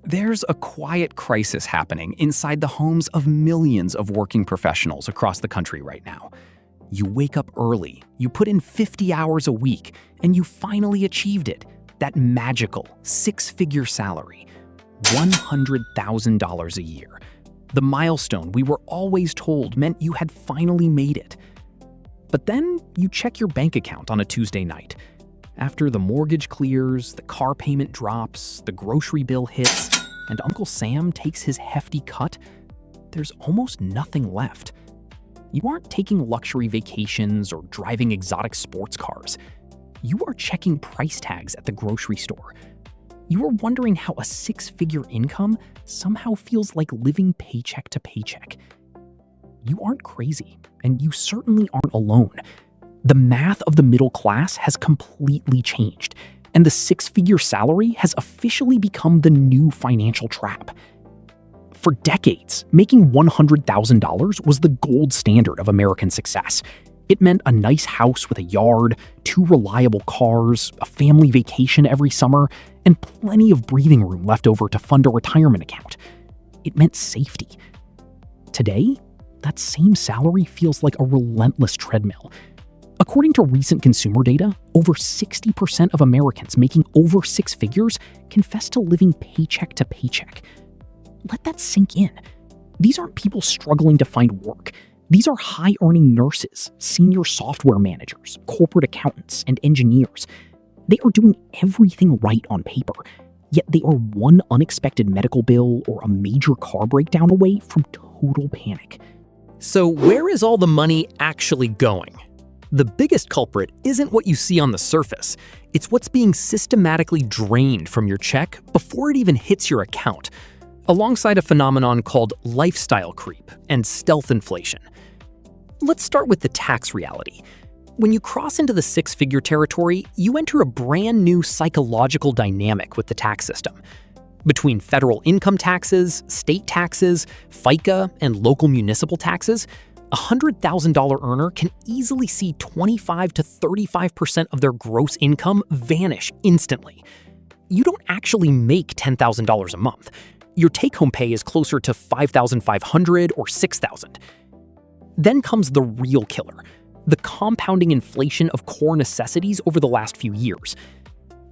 There's a quiet crisis happening inside the homes of millions of working professionals across the country right now. You wake up early, you put in 50 hours a week, and you finally achieved it. That magical six-figure salary, $100,000 a year. The milestone we were always told meant you had finally made it. But then you check your bank account on a Tuesday night. After the mortgage clears, the car payment drops, the grocery bill hits, and Uncle Sam takes his hefty cut, there's almost nothing left. You aren't taking luxury vacations or driving exotic sports cars. You are checking price tags at the grocery store. You are wondering how a six-figure income somehow feels like living paycheck to paycheck. You aren't crazy, and you certainly aren't alone. The math of the middle class has completely changed, and the six-figure salary has officially become the new financial trap. For decades, making $100,000 was the gold standard of American success. It meant a nice house with a yard, 2 reliable cars, a family vacation every summer, and plenty of breathing room left over to fund a retirement account. It meant safety. Today, that same salary feels like a relentless treadmill. According to recent consumer data, over 60% of Americans making over 6 figures confess to living paycheck to paycheck. Let that sink in. These aren't people struggling to find work. These are high-earning nurses, senior software managers, corporate accountants, and engineers. They are doing everything right on paper, yet they are one unexpected medical bill or a major car breakdown away from total panic. So where is all the money actually going? The biggest culprit isn't what you see on the surface. It's what's being systematically drained from your check before it even hits your account, alongside a phenomenon called lifestyle creep and stealth inflation. Let's start with the tax reality. When you cross into the six-figure territory, you enter a brand new psychological dynamic with the tax system. Between federal income taxes, state taxes, FICA, and local municipal taxes, a $100,000 earner can easily see 25 to 35% of their gross income vanish instantly. You don't actually make $10,000 a month. Your take-home pay is closer to $5,500 or $6,000. Then comes the real killer, the compounding inflation of core necessities over the last few years.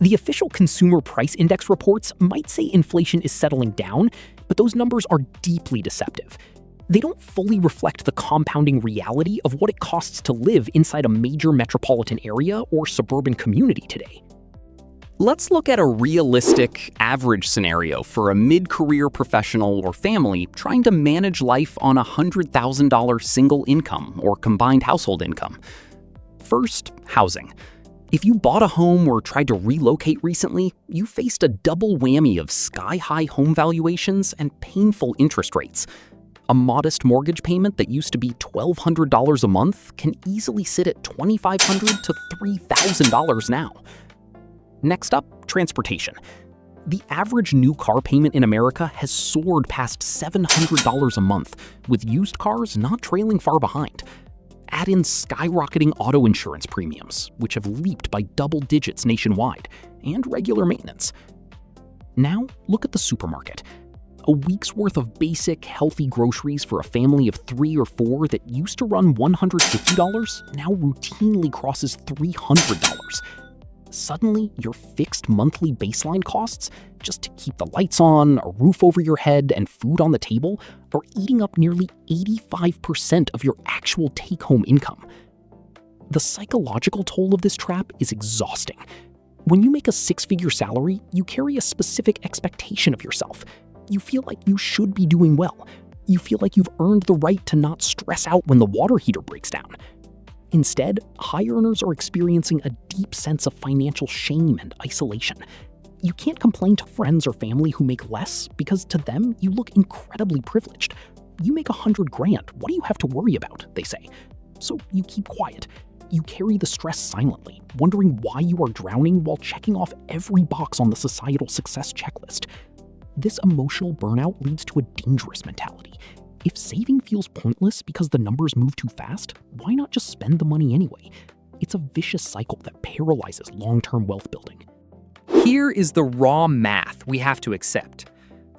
The official Consumer Price Index reports might say inflation is settling down, but those numbers are deeply deceptive. They don't fully reflect the compounding reality of what it costs to live inside a major metropolitan area or suburban community today. Let's look at a realistic, average scenario for a mid-career professional or family trying to manage life on a $100,000 single income or combined household income. First, housing. If you bought a home or tried to relocate recently, you faced a double whammy of sky-high home valuations and painful interest rates. A modest mortgage payment that used to be $1,200 a month can easily sit at $2,500 to $3,000 now. Next up, transportation. The average new car payment in America has soared past $700 a month, with used cars not trailing far behind. Add in skyrocketing auto insurance premiums, which have leaped by double digits nationwide, and regular maintenance. Now, look at the supermarket. A week's worth of basic, healthy groceries for a family of 3 or 4 that used to run $150 now routinely crosses $300. Suddenly, your fixed monthly baseline costs, just to keep the lights on, a roof over your head, and food on the table, are eating up nearly 85% of your actual take-home income. The psychological toll of this trap is exhausting. When you make a 6-figure salary, you carry a specific expectation of yourself. You feel like you should be doing well. You feel like you've earned the right to not stress out when the water heater breaks down. Instead, high earners are experiencing a deep sense of financial shame and isolation. You can't complain to friends or family who make less because to them, you look incredibly privileged. You make $100,000. What do you have to worry about? They say. So you keep quiet. You carry the stress silently, wondering why you are drowning while checking off every box on the societal success checklist. This emotional burnout leads to a dangerous mentality. If saving feels pointless because the numbers move too fast, why not just spend the money anyway? It's a vicious cycle that paralyzes long-term wealth building. Here is the raw math we have to accept.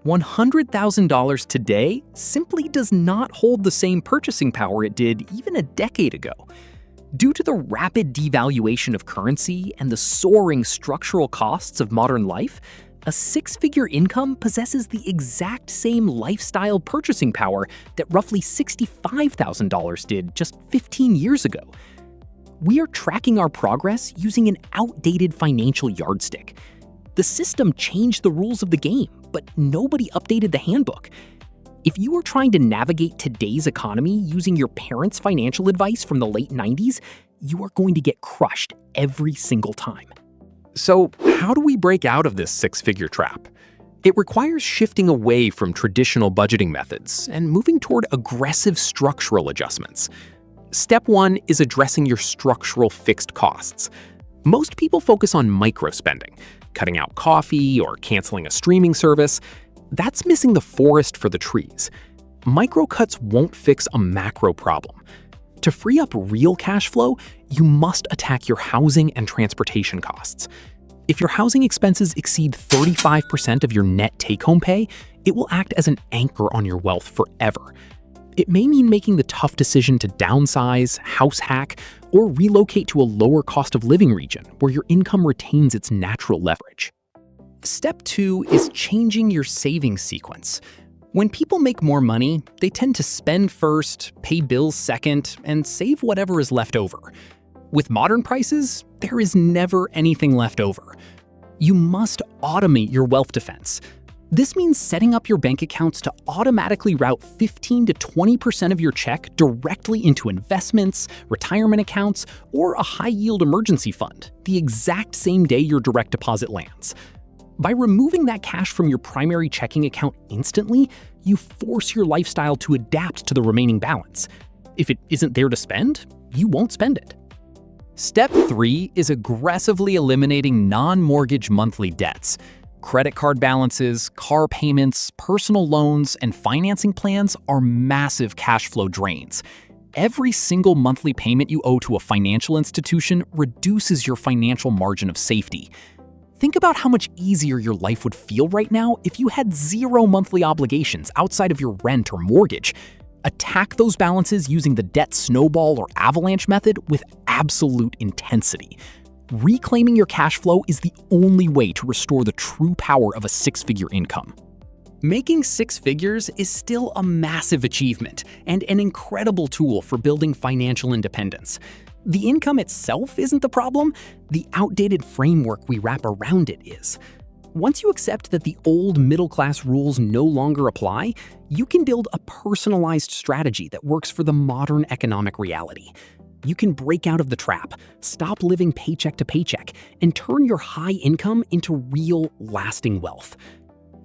$100,000 today simply does not hold the same purchasing power it did even a decade ago. Due to the rapid devaluation of currency and the soaring structural costs of modern life, a six-figure income possesses the exact same lifestyle purchasing power that roughly $65,000 did just 15 years ago. We are tracking our progress using an outdated financial yardstick. The system changed the rules of the game, but nobody updated the handbook. If you are trying to navigate today's economy using your parents' financial advice from the late 90s, you are going to get crushed every single time. So, how do we break out of this six-figure trap? It requires shifting away from traditional budgeting methods and moving toward aggressive structural adjustments. Step 1 is addressing your structural fixed costs. Most people focus on micro-spending, cutting out coffee or canceling a streaming service. That's missing the forest for the trees. Micro-cuts won't fix a macro problem. To free up real cash flow, you must attack your housing and transportation costs. If your housing expenses exceed 35% of your net take-home pay, it will act as an anchor on your wealth forever. It may mean making the tough decision to downsize, house hack, or relocate to a lower cost of living region where your income retains its natural leverage. Step 2 is changing your savings sequence. When people make more money, they tend to spend first, pay bills second, and save whatever is left over. With modern prices, there is never anything left over. You must automate your wealth defense. This means setting up your bank accounts to automatically route 15 to 20% of your check directly into investments, retirement accounts, or a high-yield emergency fund the exact same day your direct deposit lands. By removing that cash from your primary checking account instantly, you force your lifestyle to adapt to the remaining balance. If it isn't there to spend, you won't spend it. Step 3 is aggressively eliminating non-mortgage monthly debts. Credit card balances, car payments, personal loans, and financing plans are massive cash flow drains. Every single monthly payment you owe to a financial institution reduces your financial margin of safety. Think about how much easier your life would feel right now if you had zero monthly obligations outside of your rent or mortgage. Attack those balances using the debt snowball or avalanche method with absolute intensity. Reclaiming your cash flow is the only way to restore the true power of a six-figure income. Making six figures is still a massive achievement and an incredible tool for building financial independence. The income itself isn't the problem, the outdated framework we wrap around it is. Once you accept that the old middle-class rules no longer apply, you can build a personalized strategy that works for the modern economic reality. You can break out of the trap, stop living paycheck to paycheck, and turn your high income into real, lasting wealth.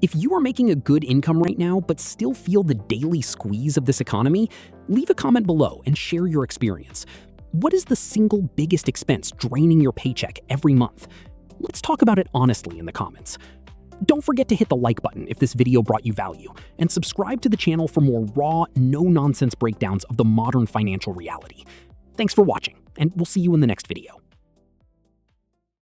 If you are making a good income right now but still feel the daily squeeze of this economy, leave a comment below and share your experience. What is the single biggest expense draining your paycheck every month? Let's talk about it honestly in the comments. Don't forget to hit the like button if this video brought you value, and subscribe to the channel for more raw, no-nonsense breakdowns of the modern financial reality. Thanks for watching, and we'll see you in the next video.